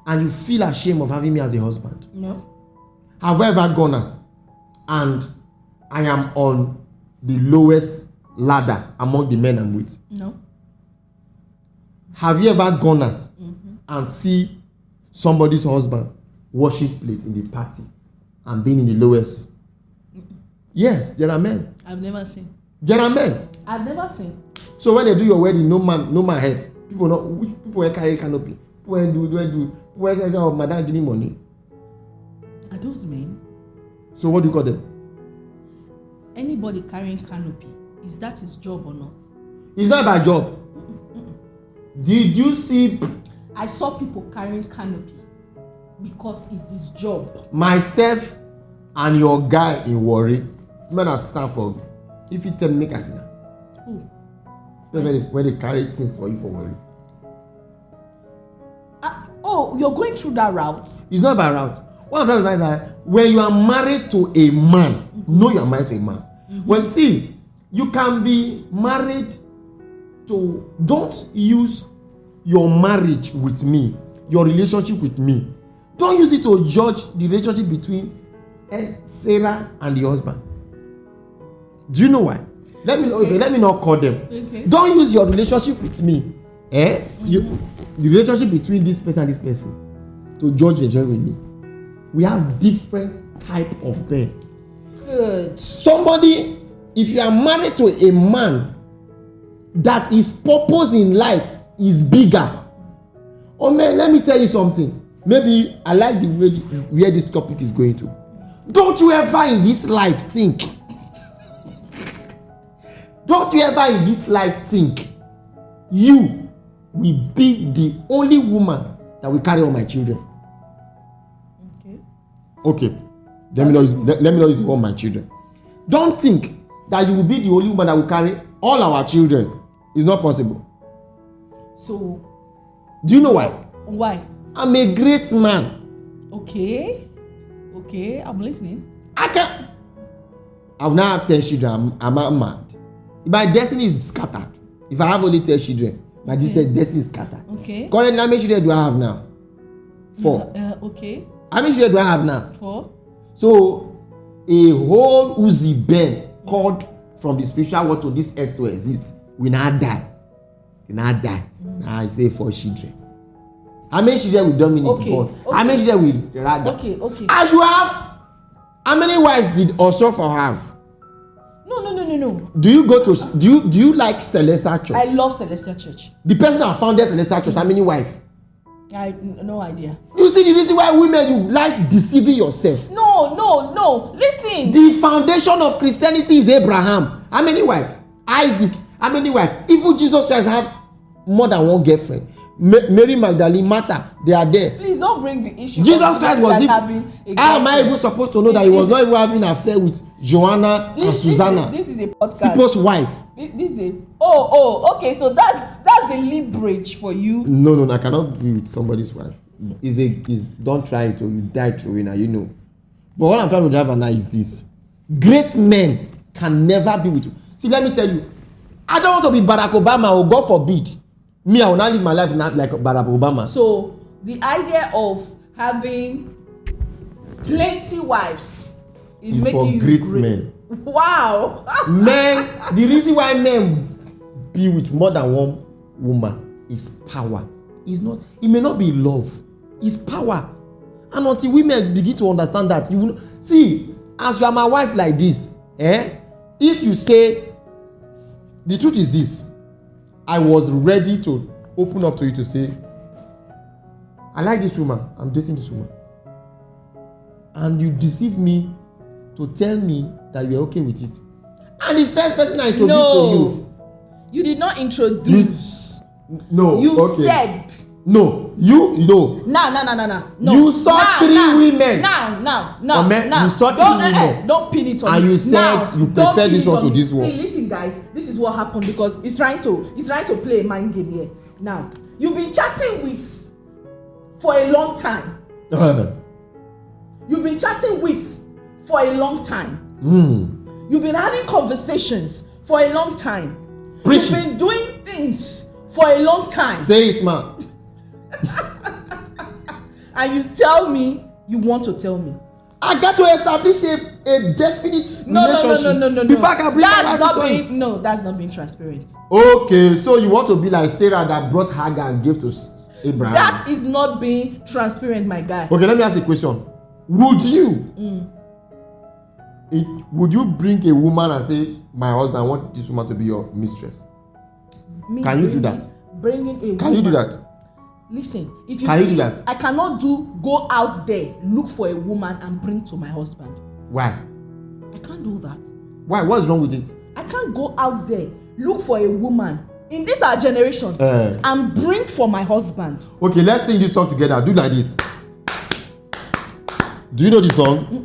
and you feel ashamed of having me as a husband? No. Have you ever gone out and I am on the lowest ladder among the men I'm with? No. Have you ever gone out and see somebody's husband washing plates in the party and being in the lowest? Yes, there are men. I've never seen. There are men. I've never seen. So when they do your wedding, no man head. People carry canopy. People say, oh, madam, give me money. Are those men? So what do you call them? Anybody carrying canopy, is that his job or not? It's not my job. Did you see? I saw people carrying canopy because it's his job. Myself and your guy in Warri, men are stand for. If you tell me, make us now. Who? When they carry things for you for Warri. Oh, you're going through that route? It's not by route. What I'm trying to say is that when you are married to a man, know you are married to a man. Well, see, you can be married to. Don't use your marriage with me, your relationship with me. Don't use it to judge the relationship between Sarah and the husband. Do you know why? Let me not call them. Okay. Don't use your relationship with me, the relationship between this person and this person, to judge the relationship with me. We have different type of men. Good. Somebody, if you are married to a man that his purpose in life is bigger. Oh man, let me tell you something. Maybe I like the way where this topic is going to. Don't you ever in this life think. Don't you ever in this life think you will be the only woman that will carry all my children. Okay. Let me not use all my children. Don't think that you will be the only woman that will carry all our children. It's not possible. So, do you know why? Why? I'm a great man. Okay, I'm listening. I'll now have 10 children. I'm not mad. My destiny is scattered. If I have only 10 children, my destiny is scattered. Okay. Currently, how many children do I have now? 4. Okay. How many children do I have now? 4. So, a whole Uzihben called from the spiritual world to this earth to exist will not die. Now I say 4 children. How many children will Dominic born? How many children will Radha? Okay. As you have, how many wives did Osofa have? No. Do you like Celestial Church? I love Celestial Church. The person that founded Celestial Church, how many wives? I no idea. You see the reason why women, you like deceiving yourself. No. Listen. The foundation of Christianity is Abraham. How many wives? Isaac. How many wives? Even Jesus Christ have more than one girlfriend. Mary Magdalene, Martha, they are there. Please don't bring the issue. Jesus Christ was even. How am I even supposed to know that he was not even having an affair with Joanna and Susanna? This is a podcast. People's wife. This is a. Okay. So that's the leverage for you. No. I cannot be with somebody's wife. Don't try it or you die through it now. You know. But what I'm trying to drive now is this: great men can never be with you. See, let me tell you, I don't want to be Barack Obama, or God forbid. Me, I will not live my life not like Barack Obama. So the idea of having plenty wives is making for great men. Wow. Men, the reason why men be with more than one woman is power. It's not. It may not be love. It's power. And until women begin to understand that, you will see. As you are my wife like this, if you say, the truth is this. I was ready to open up to you to say, I like this woman, I'm dating this woman. And you deceive me to tell me that you're okay with it. And the first person I introduced to you. You did not introduce. No. You said. No. You know. No. You saw 3 women. Now. You saw 3 women. Don't pin it on and me. You said you prefer this one to this one. See, listen, guys. This is what happened because he's trying to play a mind game here. Now, you've been chatting with for a long time. You've been chatting with for a long time. You've been having conversations for a long time. You've been doing things for a long time. Say it, man. And you tell me you want to tell me. I got to establish a definite relationship. No. Before I can bring that's not being transparent. Okay, so you want to be like Sarah that brought Hagar and gave to Abraham. That is not being transparent, my guy. Okay, let me ask you a question. Would you bring a woman and say, my husband, I want this woman to be your mistress. Can you do that? Bringing a woman. Can you do that? Listen, if you can you do that? I cannot go out there, look for a woman and bring to my husband. Why? I can't do that. Why? What's wrong with it? I can't go out there, look for a woman in this our generation and bring for my husband. Okay, let's sing this song together. Do like this. Do you know this song?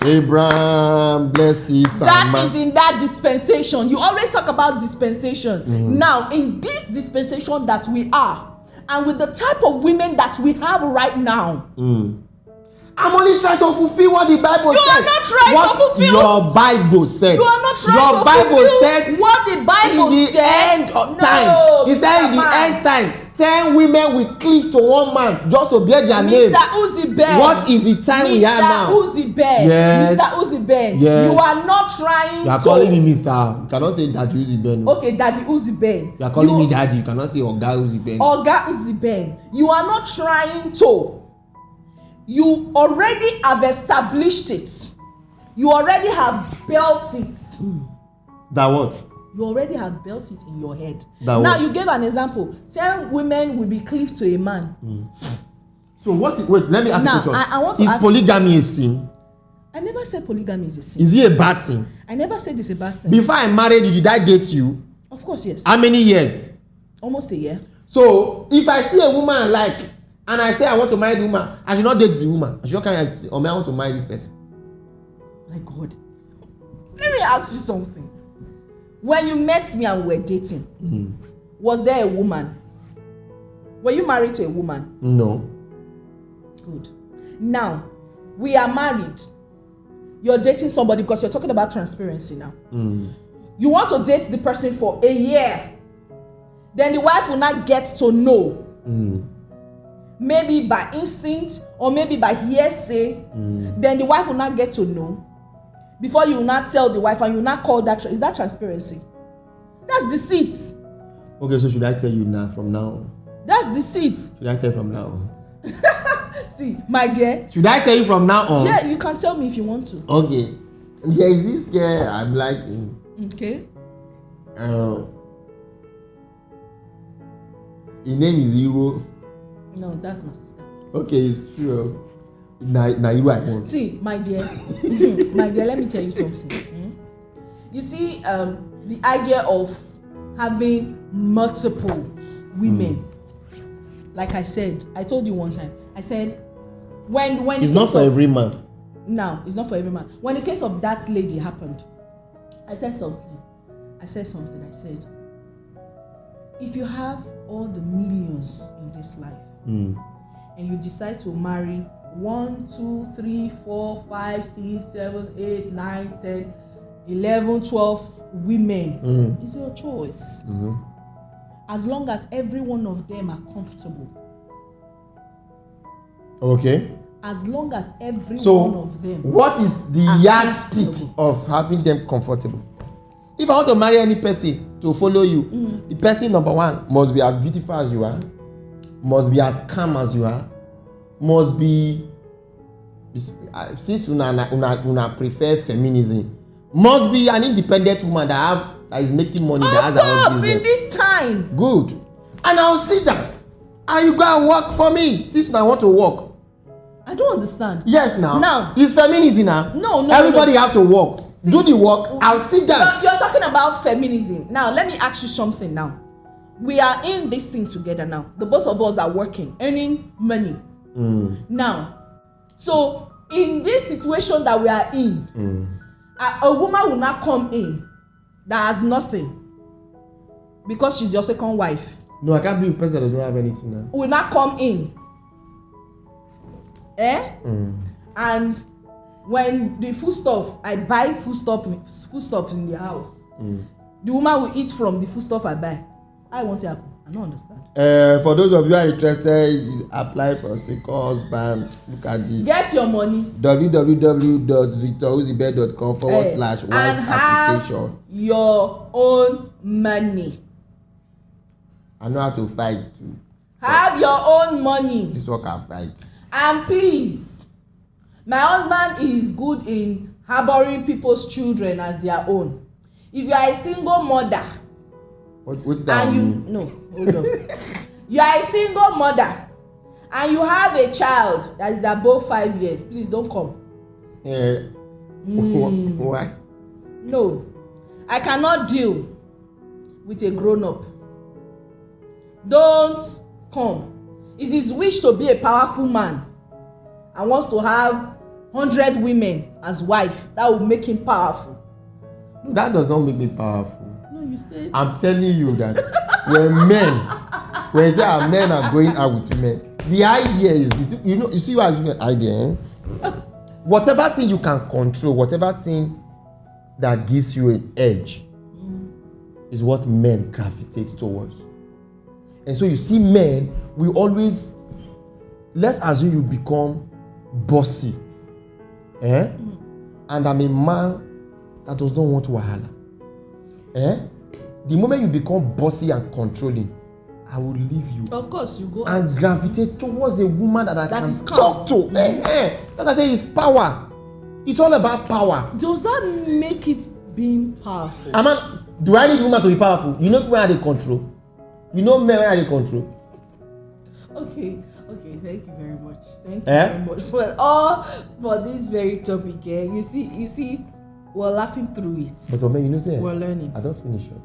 Abraham blesses that is in that dispensation. You always talk about dispensation. Now, in this dispensation that we are, and with the type of women that we have right now, I'm only trying to fulfill what the Bible said. You are not trying to fulfill your Bible said. You are not trying your to Bible fulfill said what the Bible in the said. end of time. He said in the end time, 10 women will cleave to one man just to bear their name. Mr. Uzihben. What is the time we are now? Mr. Uzihben. Yes. Mr. Uzihben. Yes. You are not trying. You are calling me Mr. You cannot say Daddy Uzihben. Okay, Daddy Uzihben. You are calling me Daddy. You cannot say Oga Uzihben. Oga Uzihben. You are not trying to. You already have established it. You already have built it. That what? You already have built it in your head. That now what? you gave an example. 10 women will be cleaved to a man. So what? Wait, let me ask now, you a question. I want to is ask polygamy a sin? I never said polygamy is a sin. Is it a bad thing? I never said it's a bad thing. Before I married you, did I date you? Of course, yes. How many years? Almost a year. So if I see a woman I like and I say I want to marry the woman, I should not date the woman. I should not carry I want to marry this person. My God. Let me ask you something. When you met me and we were dating, was there a woman? Were you married to a woman? No. Good. Now, we are married. You're dating somebody because you're talking about transparency now. You want to date the person for a year. Then the wife will not get to know. Maybe by instinct or maybe by hearsay. Then the wife will not get to know. Before you will not tell the wife and you will not call that. Is that transparency? That's deceit. Okay, so should I tell you now from now on? That's deceit. Should I tell you from now on? See, my dear. Should I tell you from now on? Yeah, you can tell me if you want to. Okay. There is this girl I'm liking. Okay. Her name is Hero. No, that's my sister. Okay, it's true. Now you I want. See, my dear, my dear, let me tell you something. You see, the idea of having multiple women, like I said, I told you one time, I said, when it's not for every man. No, it's not for every man. When the case of that lady happened, I said something. I said, if you have all the millions in this life, and you decide to marry 1, 2, 3, 4, 5, 6, 7, 8, 9, 10, 11, 12 women, it's your choice. As long as every one of them are comfortable. Okay. As long as every So, one of them. What is the yardstick of having them comfortable? If I want to marry any person to follow you, the person number one must be as beautiful as you are, must be as calm as you are, must be, since una prefer feminism, must be an independent woman that is making money, that has her own business. In this time. Good. And I'll sit down and you go and work for me since I want to work. I don't understand. Yes, now. Now. It's feminism now. No. Everybody have to work. See, do the work. I'll sit down. You're talking about feminism. Now, let me ask you something now. We are in this thing together now. The both of us are working, earning money. Now, so in this situation that we are in, a woman will not come in that has nothing because she's your second wife. No, I can't be a person that does not have anything now. Will not come in. And when the foodstuff, I buy foodstuff in the house, the woman will eat from the foodstuff I buy. I want to happen. I don't understand. For those of you who are interested, apply for a second husband. Look at this. Get your money. www.victoruzihben.com/wife application. Have your own money. I know how to fight too. Have your own money. This one can fight. And please, my husband is good in harboring people's children as their own. If you are a single mother, what's that and you mean? no, hold on. You are a single mother and you have a child that is above 5 years, please don't come. Why? No, I cannot deal with a grown-up. Don't come. It is wish to be a powerful man and wants to have 100 women as wife. That will make him powerful. That does not make me powerful. No, you said. I'm telling you that when you say men are going out with men, the idea is this. You see what the idea? Whatever thing you can control, whatever thing that gives you an edge, is what men gravitate towards. And so you see, men will always, let's assume you become bossy, and I'm a man that does not want wahala. The moment you become bossy and controlling, I will leave you. Of course, you go and gravitate towards a woman that I can is calm. talk to. Like I say, it's power. It's all about power. Does that make it being powerful? Do I need woman to be powerful? You know where they control? You know men where they control? Okay, thank you very much. Thank you very much for this very topic. You see, we're laughing through it. But you know, say, we're learning. I don't finish it.